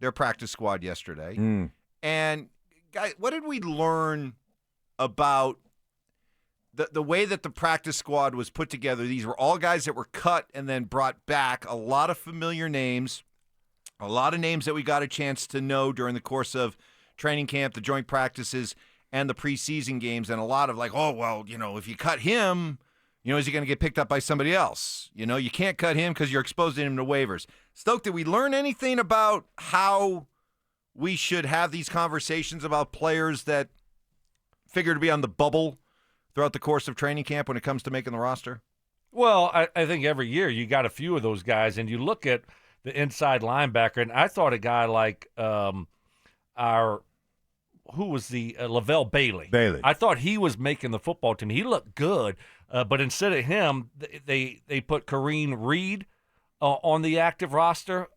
their practice squad yesterday. Mm. And, guys, what did we learn about the way that the practice squad was put together? These were all guys that were cut and then brought back. A lot of familiar names, a lot of names that we got a chance to know during the course of training camp, the joint practices, and the preseason games, and a lot of like, oh, well, if you cut him, is he going to get picked up by somebody else? You can't cut him because you're exposing him to waivers. Stoke, did we learn anything about how we should have these conversations about players that figure to be on the bubble throughout the course of training camp when it comes to making the roster? Well, I think every year you got a few of those guys, and you look at the inside linebacker, and I thought a guy like Lavelle Bailey. I thought he was making the football team. He looked good, but instead of him, they put Kareem Reed on the active roster,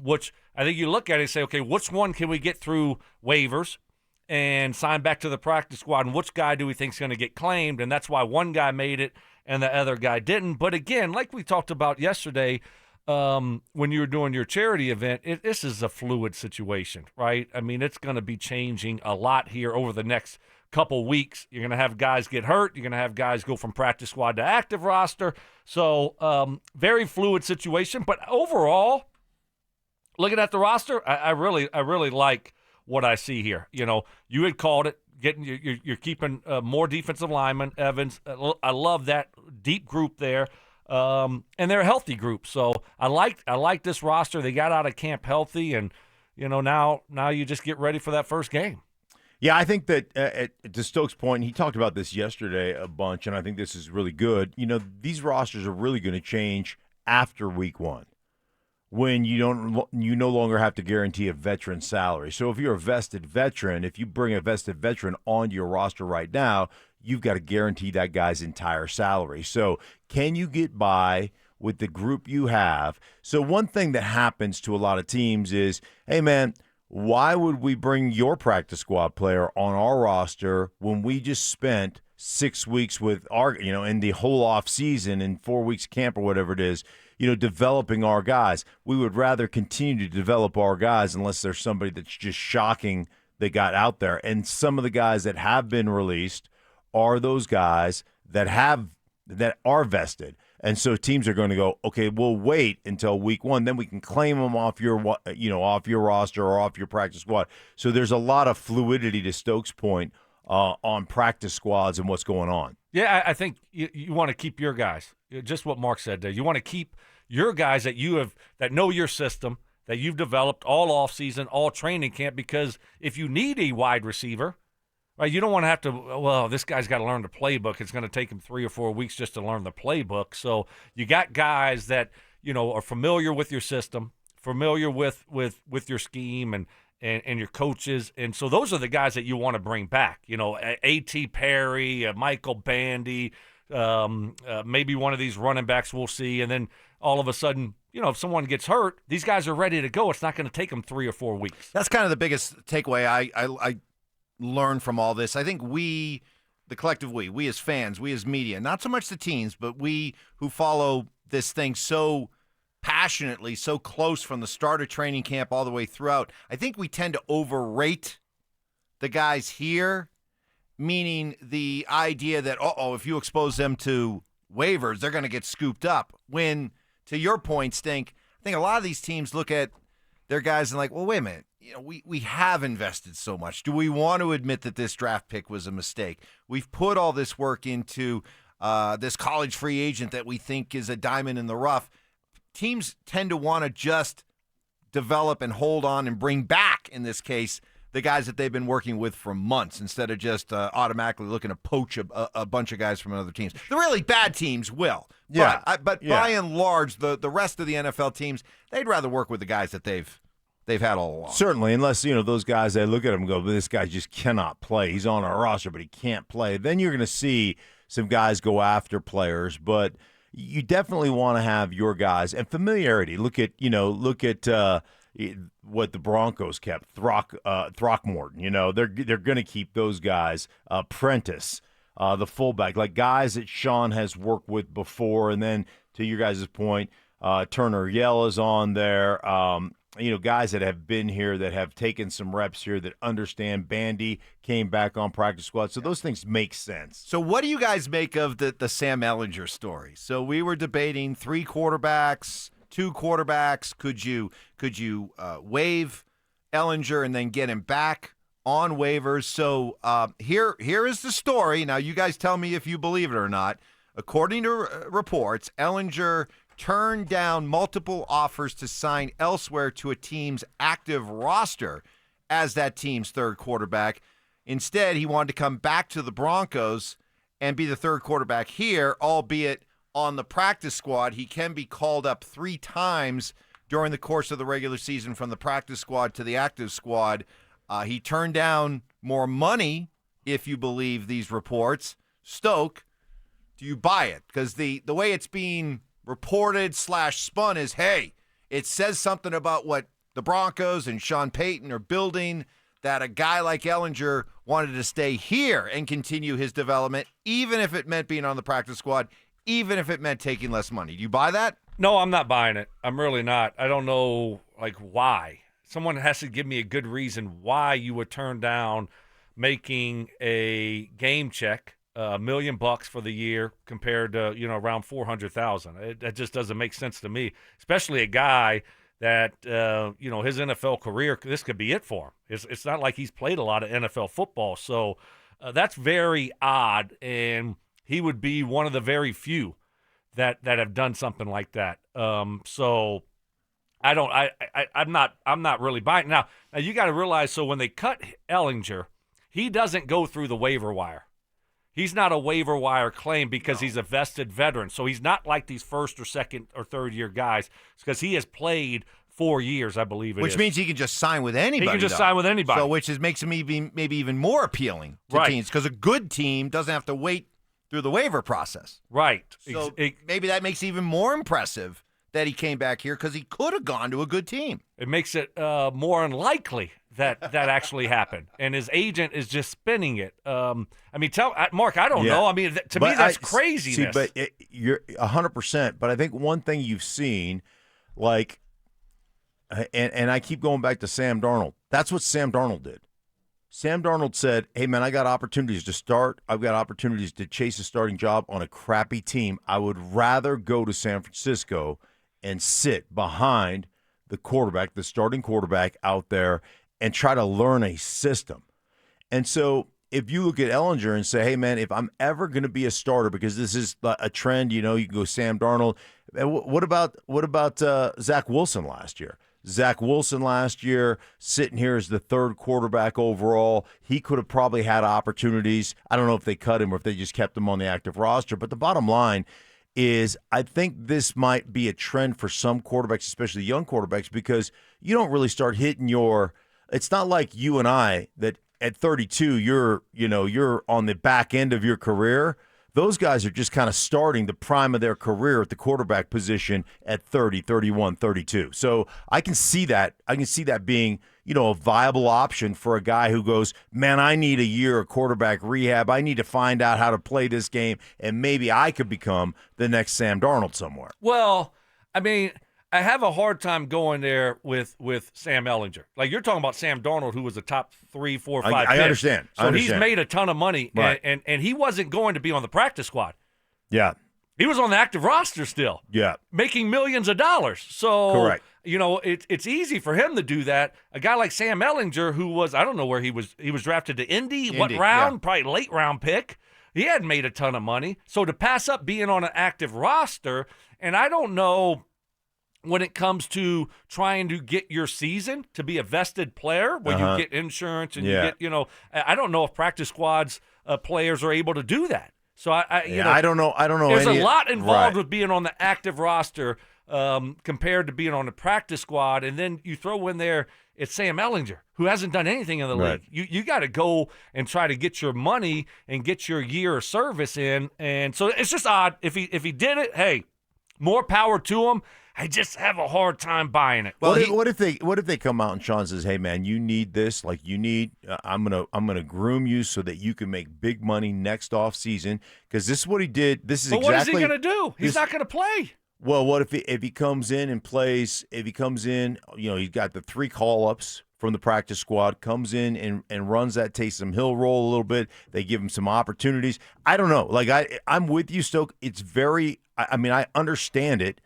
which I think you look at it and say, okay, which one can we get through waivers and sign back to the practice squad, and which guy do we think is going to get claimed? And that's why one guy made it and the other guy didn't. But again, like we talked about yesterday, when you were doing your charity event, this is a fluid situation, right? I mean, it's going to be changing a lot here over the next couple weeks. You're going to have guys get hurt. You're going to have guys go from practice squad to active roster. So very fluid situation. But overall, looking at the roster, I really like what I see here. You had called it. You're keeping more defensive linemen, Evans. I love that deep group there. And they're a healthy group. So I like this roster. They got out of camp healthy, and now you just get ready for that first game. Yeah, I think that to Stokes' point, he talked about this yesterday a bunch, and I think this is really good. These rosters are really going to change after week one, when you no longer have to guarantee a veteran salary. So if you're a vested veteran, if you bring a vested veteran onto your roster right now, you've got to guarantee that guy's entire salary. So can you get by with the group you have? So one thing that happens to a lot of teams is, hey, man, why would we bring your practice squad player on our roster when we just spent 6 weeks with our, in the whole off season and 4 weeks camp or whatever it is, developing our guys? We would rather continue to develop our guys unless there's somebody that's just shocking that got out there. And some of the guys that have been released are those guys that are vested. And so teams are going to go, okay, we'll wait until week one, then we can claim them off your roster or off your practice squad. So there's a lot of fluidity, to Stokes' point, on practice squads and what's going on. Yeah, I think you want to keep your guys. Just what Mark said there. You want to keep your guys that know your system, that you've developed all offseason, all training camp, because if you need a wide receiver, right, you don't want to have to, this guy's got to learn the playbook. It's going to take him 3 or 4 weeks just to learn the playbook. So you got guys that, are familiar with your system, familiar with your scheme and your coaches. And so those are the guys that you want to bring back. A.T. Perry, Michael Bandy, maybe one of these running backs we'll see. And then all of a sudden, if someone gets hurt, these guys are ready to go. It's not going to take them 3 or 4 weeks. That's kind of the biggest takeaway I learned from all this. I think the collective we as fans, we as media, not so much the teams, but we who follow this thing so passionately, so close from the start of training camp all the way throughout, I think we tend to overrate the guys here, meaning the idea that, if you expose them to waivers, they're going to get scooped up. When, to your point, Stink, I think a lot of these teams look at their guys and like, well, wait a minute. We have invested so much. Do we want to admit that this draft pick was a mistake? We've put all this work into this college free agent that we think is a diamond in the rough. Teams tend to want to just develop and hold on and bring back, in this case, the guys that they've been working with for months instead of just automatically looking to poach a bunch of guys from other teams. The really bad teams will. Yeah. But by and large, the rest of the NFL teams, they'd rather work with the guys that they've had all along. Certainly, unless, those guys, they look at him and go, this guy just cannot play. He's on our roster, but he can't play. Then you're going to see some guys go after players, but you definitely want to have your guys and familiarity. Look at what the Broncos kept, Throckmorton. They're going to keep those guys. Prentice, the fullback, like guys that Sean has worked with before. And then to your guys' point, Turner Yell is on there. guys that have been here, that have taken some reps here, that understand. Bandy came back on practice squad. So those things make sense. So what do you guys make of the Sam Ellinger story? So we were debating 3 quarterbacks, 2 quarterbacks. Could you waive Ellinger and then get him back on waivers? So here is the story. Now you guys tell me if you believe it or not. According to reports, Ellinger turned down multiple offers to sign elsewhere to a team's active roster as that team's third quarterback. Instead, he wanted to come back to the Broncos and be the third quarterback here, albeit on the practice squad. He can be called up 3 times during the course of the regular season from the practice squad to the active squad. He turned down more money, if you believe these reports. Stoke, do you buy it? Because the way it's being reported / spun is, hey, it says something about what the Broncos and Sean Payton are building, that a guy like Ellinger wanted to stay here and continue his development, even if it meant being on the practice squad, even if it meant taking less money. Do you buy that? No, I'm not buying it. I'm really not. I don't know, why. Someone has to give me a good reason why you would turn down making a game check, $1 million for the year compared to, around $400,000. That just doesn't make sense to me, especially a guy that, his NFL career, this could be it for him. It's not like he's played a lot of NFL football. So that's very odd, and he would be one of the very few that have done something like that. So I'm not really buying. Now you got to realize, so when they cut Ellinger, he doesn't go through the waiver wire. He's not a waiver wire claim because he's a vested veteran. So he's not like these first or second or third year guys, because he has played 4 years, I believe it is. Which means he can just sign with anybody. He can just sign with anybody. So which makes him maybe even more appealing to teams, because a good team doesn't have to wait through the waiver process. Right. So maybe that makes it even more impressive that he came back here, because he could have gone to a good team. It makes it more unlikely that actually happened, and his agent is just spinning it. Tell Mark, I don't know. To me, that's craziness. But you're 100%. But I think one thing you've seen, and I keep going back to Sam Darnold. That's what Sam Darnold did. Sam Darnold said, hey, man, I got opportunities to start. I've got opportunities to chase a starting job on a crappy team. I would rather go to San Francisco and sit behind the quarterback, the starting quarterback out there, and try to learn a system. And so if you look at Ellinger and say, hey, man, if I'm ever going to be a starter, because this is a trend, you can go Sam Darnold. What about Zach Wilson last year? Zach Wilson last year, sitting here as the third quarterback overall. He could have probably had opportunities. I don't know if they cut him or if they just kept him on the active roster. But the bottom line is, I think this might be a trend for some quarterbacks, especially young quarterbacks, because you don't really start hitting it's not like you and I that at 32 you're on the back end of your career. Those guys are just kind of starting the prime of their career at the quarterback position at 30, 31, 32. So I can see that. I can see that being, a viable option for a guy who goes, man, I need a year of quarterback rehab. I need to find out how to play this game, and maybe I could become the next Sam Darnold somewhere. Well, I have a hard time going there with Sam Ellinger. Like, you're talking about Sam Darnold, who was a top 3, 4, 5 I understand. So he's made a ton of money, right. and he wasn't going to be on the practice squad. Yeah. He was on the active roster still. Yeah. Making millions of dollars. So, correct. It's easy for him to do that. A guy like Sam Ellinger, who was, I don't know where he was drafted to Indy. What round? Yeah. Probably late round pick. He hadn't made a ton of money. So to pass up being on an active roster, and I don't know when it comes to trying to get your season to be a vested player, when you get insurance and you get, I don't know if practice squads players are able to do that. So I don't know. There's a lot involved with being on the active roster compared to being on the practice squad, and then you throw in there it's Sam Ellinger, who hasn't done anything in the league. You got to go and try to get your money and get your year of service in, and so it's just odd. If he did it, hey, more power to him. I just have a hard time buying it. Well, what if they come out and Sean says, "Hey, man, you need this. Like, you need. I'm gonna groom you so that you can make big money next off season, because this is what he did. This is But what is he gonna do? He's not gonna play. Well, what if he comes in and plays? If he comes in, he's got the 3 call-ups from the practice squad, comes in and runs that Taysom Hill role a little bit. They give him some opportunities. I don't know. Like I'm with you, Stoke. It's very. I mean, I understand it.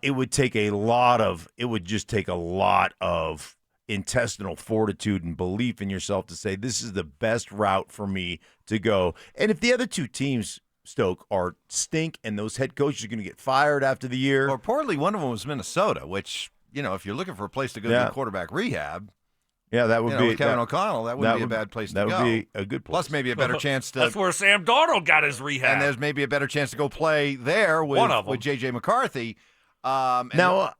It would just take a lot of intestinal fortitude and belief in yourself to say this is the best route for me to go. And if the other 2 teams, Stoke, are stink and those head coaches are going to get fired after the year. Or poorly, one of them was Minnesota, which, if you're looking for a place to go do quarterback rehab, that would be with Kevin O'Connell. That wouldn't be a bad place to go. That would be a good place. Plus, maybe a better chance to. That's where Sam Darnold got his rehab. And there's maybe a better chance to go play there with J.J. McCarthy. Now,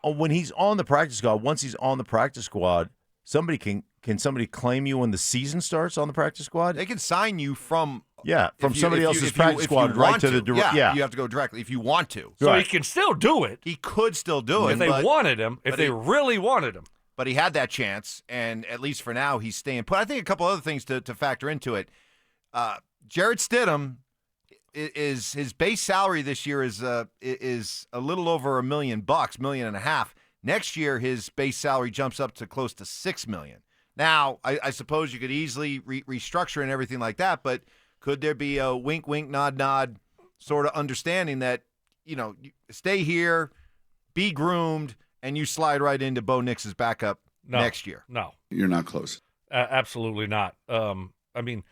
when he's on the practice squad, once he's on the practice squad, somebody can somebody claim you when the season starts on the practice squad? They can sign you from somebody else's practice squad right to the direct. Yeah, you have to go directly if you want to. So he can still do it. He could still do it if they wanted him. If they really wanted him. But he had that chance, and at least for now, he's staying put. I think a couple other things to factor into it. Jarrett Stidham is his base salary this year is a little over $1 million, $1.5 million. Next year, his base salary jumps up to close to $6 million. Now, I suppose you could easily restructure and everything like that, but could there be a wink, wink, nod, nod sort of understanding that, you stay here, be groomed, and you slide right into Bo Nix's backup next year? No. You're not close. Absolutely not. I mean,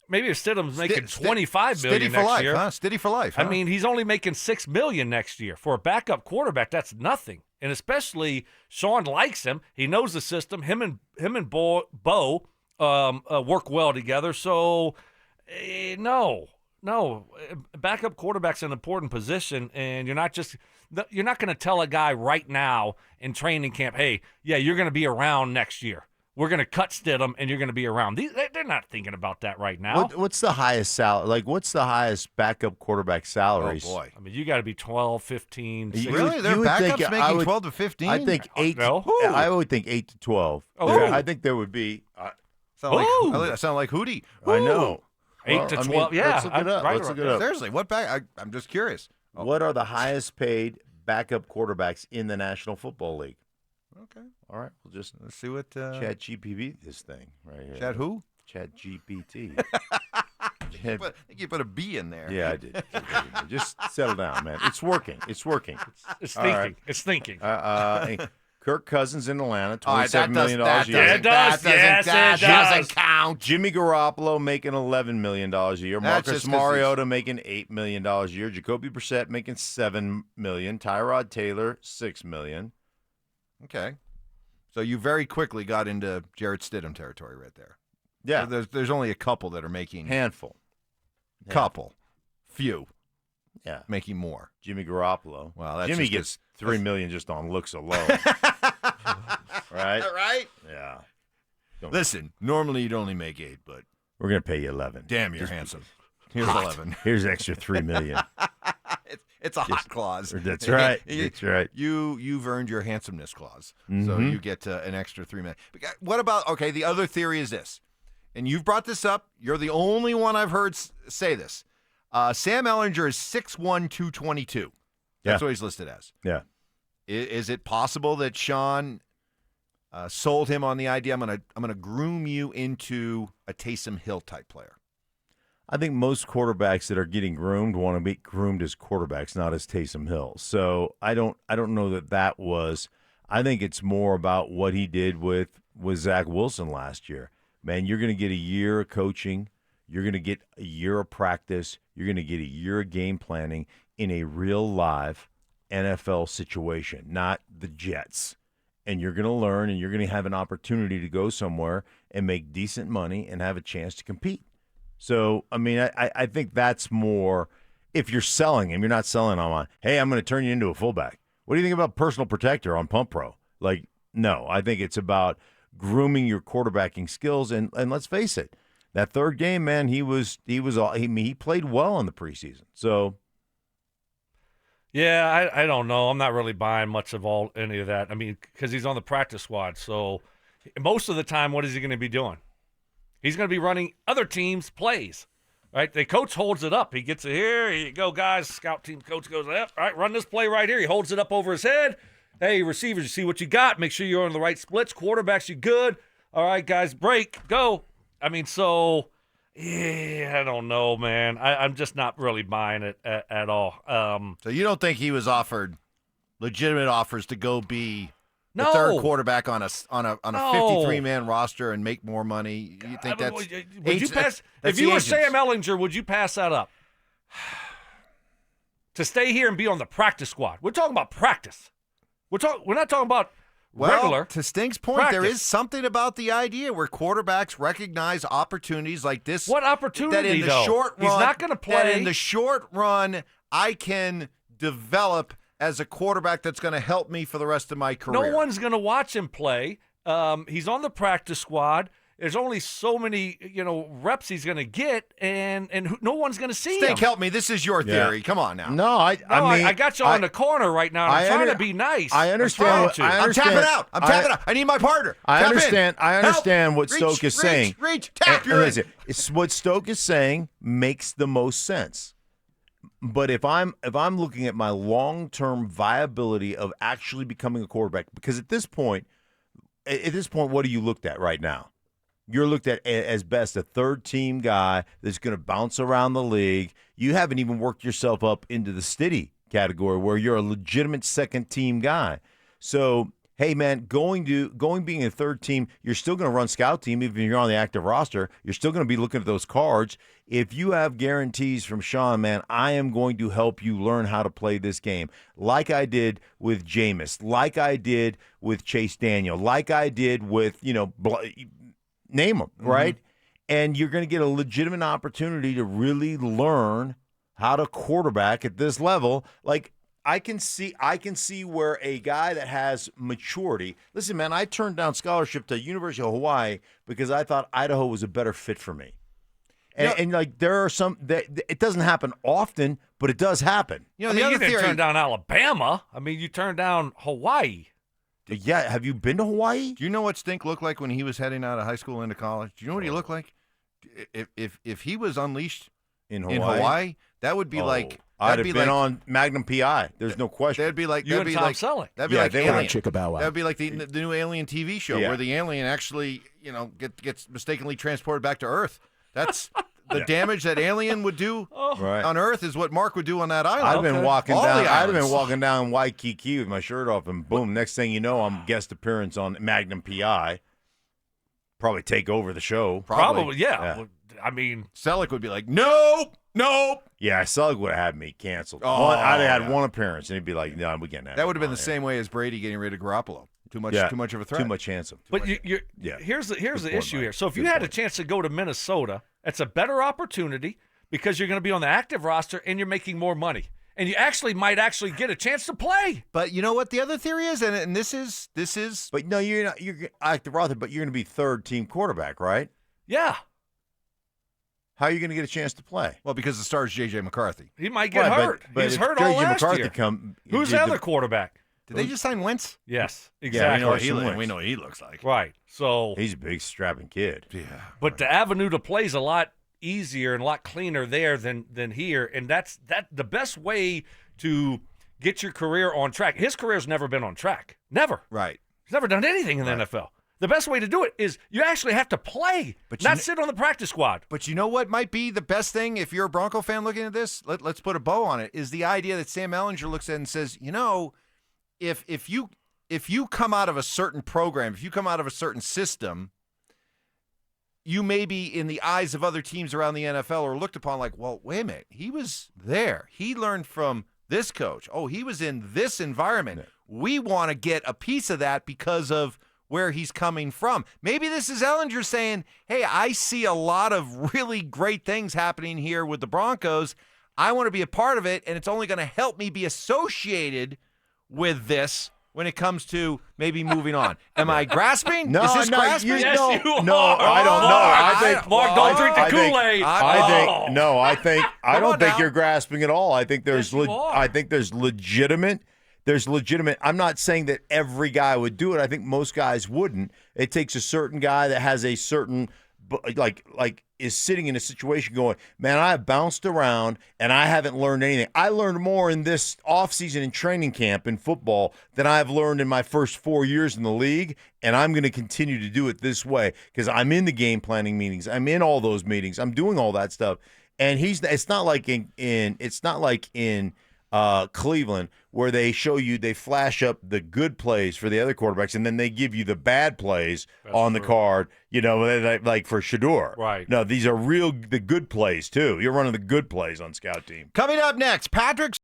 maybe if Stidham's making $25 million next year. Stiddy for life. Huh? I mean, he's only making $6 million next year. For a backup quarterback, that's nothing. And especially Sean likes him. He knows the system. Him and Bo work well together. So, no. Backup quarterback's an important position, and you're not going to tell a guy right now in training camp, hey, yeah, you're going to be around next year. We're going to cut Stidham, and you're going to be around. They're not thinking about that right now. What's the highest salary? Like, what's the highest backup quarterback salaries? Oh, boy. I mean, you got to be 12, 15, 16. Really? There are backups making 12 to 15? I think 8. No. I would think 8 to 12. Oh. I think there would be. I sound like Hootie. I know. 8 to 12. Yeah. Let's look it up. Let's look it up. Seriously, what back? I'm just curious. What are the highest paid backup quarterbacks in the National Football League? Okay. All right. Let's see what Chat GPT this thing right here. Chat who? Chat GPT. I think you put a B in there. Yeah, I did. Just settle down, man. It's working. It's working. It's thinking. Right. It's thinking. Kirk Cousins in Atlanta, $27 million a year. It does. Yes, it doesn't count. Jimmy Garoppolo making $11 million a year. Marcus Mariota making $8 million a year. Jacoby Brissett making $7 million. Tyrod Taylor, $6 million. Okay. So you very quickly got into Jarrett Stidham territory right there. Yeah. So there's only a couple that are making. Handful. Couple. Few. Yeah. Making more. Jimmy Garoppolo. Well, that's Jimmy gets $3 million just on looks alone. Right? Right? Yeah. Listen, normally you'd only make 8, but we're going to pay you 11. Damn, you're handsome. Here's 11. Here's extra $3 million. It's a hot clause. That's right. That's right. You've earned your handsomeness clause, mm-hmm. So you get an extra $3 million. What about the other theory is this, and you've brought this up. You're the only one I've heard say this. Sam Ellinger is 6'1", 222. That's what he's listed as. Yeah. Is it possible that Sean sold him on the idea? I'm gonna groom you into a Taysom Hill type player. I think most quarterbacks that are getting groomed want to be groomed as quarterbacks, not as Taysom Hill. So I don't know that was. I think it's more about what he did with Zach Wilson last year. Man, you're going to get a year of coaching. You're going to get a year of practice. You're going to get a year of game planning in a real live NFL situation, not the Jets. And you're going to learn, and you're going to have an opportunity to go somewhere and make decent money and have a chance to compete. So, I mean, I think that's more if you're selling him. You're not selling him on, hey, I'm going to turn you into a fullback. What do you think about personal protector on Pump Pro? Like, no, I think it's about grooming your quarterbacking skills. And let's face it, that third game, man, he played well in the preseason. So, yeah, I don't know. I'm not really buying much of any of that. I mean, because he's on the practice squad. So most of the time, what is he going to be doing? He's going to be running other teams' plays. Right? The coach holds it up. He gets it here. Here you go, guys. Scout team coach goes, all right, run this play right here. He holds it up over his head. Hey, receivers, you see what you got. Make sure you're on the right splits. Quarterbacks, you good. All right, guys, break, go. I mean, so, yeah, I don't know, man. I'm just not really buying it at all. So you don't think he was offered legitimate offers to go be the No. third quarterback on a No. 53-man roster and make more money? You think that's would you pass that's if you the were agents. Sam Ellinger, would you pass that up? To stay here and be on the practice squad. We're talking about practice. We're not talking about regular. To Stink's point, practice. there is something about the idea where quarterbacks recognize opportunities like this. What opportunity, that in the though? short run, He's not going to play. That in the short run, I can develop as a quarterback that's going to help me for the rest of my career. No one's going to watch him play. He's on the practice squad. There's only so many, reps he's going to get, and no one's going to see Stink, him. help me. This is your theory. Come on now. No, I mean, I got you on the corner right now. And I'm trying to be nice. I understand. I'm tapping out. I'm tapping out. I need my partner. I Tap understand. in. I understand what Help. Stoke is saying. Reach. Tap. You're in. Listen, it's what Stoke is saying makes the most sense. But if I'm looking at my long-term viability of actually becoming a quarterback, because at this point, what are you looked at right now? You're looked at as best a third-team guy that's going to bounce around the league. You haven't even worked yourself up into the steady category where you're a legitimate second-team guy. So, hey, man, going being a third team, you're still going to run scout team even if you're on the active roster. You're still going to be looking at those cards. If you have guarantees from Sean, man, I am going to help you learn how to play this game, like I did with Jameis, like I did with Chase Daniel, like I did with, name them, right? And you're going to get a legitimate opportunity to really learn how to quarterback at this level. Like, I can see where a guy that has maturity. Listen, man, I turned down scholarship to University of Hawaii because I thought Idaho was a better fit for me. And like there are some that it doesn't happen often, but it does happen. You didn't turn down Alabama. I mean, you turned down Hawaii. Yeah, have you been to Hawaii? Do you know what Stink looked like when he was heading out of high school into college? Do you know what he looked like? If he was unleashed in Hawaii, that would be like I'd have been on Magnum PI. There's no question. That'd be like you and Tom Selleck. That'd be like Alien. That'd be like the new Alien TV show where the alien actually gets mistakenly transported back to Earth. That's the damage that Alien would do on Earth is what Mark would do on that island. I'd have been walking down Waikiki with my shirt off, and boom! Next thing you know, I'm guest appearance on Magnum PI. Probably take over the show. Probably, yeah. I mean, Selleck would be like, nope. Yeah, Selleck would have had me canceled. I'd have had one appearance, and he'd be like, no, we're getting that would have been the same way as Brady getting rid of Garoppolo. Too much of a threat. Too much handsome. But here's the issue here. So if you had a chance to go to Minnesota, it's a better opportunity because you're going to be on the active roster and you're making more money. And you might get a chance to play. But you know what the other theory is, and this is. But no, you're not. You're active roster, but you're going to be third team quarterback, right? Yeah. How are you going to get a chance to play? Well, because the star is J.J. McCarthy. He might get hurt. But He's hurt all last year. Who's the other quarterback? Did they just sign Wentz? Yes, exactly. Yeah, we know what he looks like. Right. So he's a big strapping kid. Yeah. But the avenue to play is a lot easier and a lot cleaner there than here, and that's the best way to get your career on track. His career's never been on track. Never. Right. He's never done anything in the NFL. The best way to do it is you actually have to play, not sit on the practice squad. But you know what might be the best thing if you're a Bronco fan looking at this? Let's put a bow on it, is the idea that Sam Ellinger looks at and says, if you come out of a certain program, if you come out of a certain system, you may be in the eyes of other teams around the NFL or looked upon like, well, wait a minute, he was there. He learned from this coach. Oh, he was in this environment. Yeah. We want to get a piece of that because of where he's coming from. Maybe this is Ellinger saying, hey, I see a lot of really great things happening here with the Broncos. I want to be a part of it, and it's only going to help me be associated with this when it comes to maybe moving on. Am I grasping? No, is this grasping? You are. I don't know. I think Mark, don't drink the Kool-Aid. I don't think you're grasping at all. I think there's legitimate. I'm not saying that every guy would do it. I think most guys wouldn't. It takes a certain guy that has a certain is sitting in a situation going, man, I have bounced around and I haven't learned anything. I learned more in this offseason and training camp in football than I've learned in my first 4 years in the league, and I'm going to continue to do it this way because I'm in the game planning meetings. I'm in all those meetings. I'm doing all that stuff. And it's not like in Cleveland where they flash up the good plays for the other quarterbacks and then they give you the bad plays on the card, like for Shador. Right. No, these are the good plays too. You're running the good plays on scout team. Coming up next, Patrick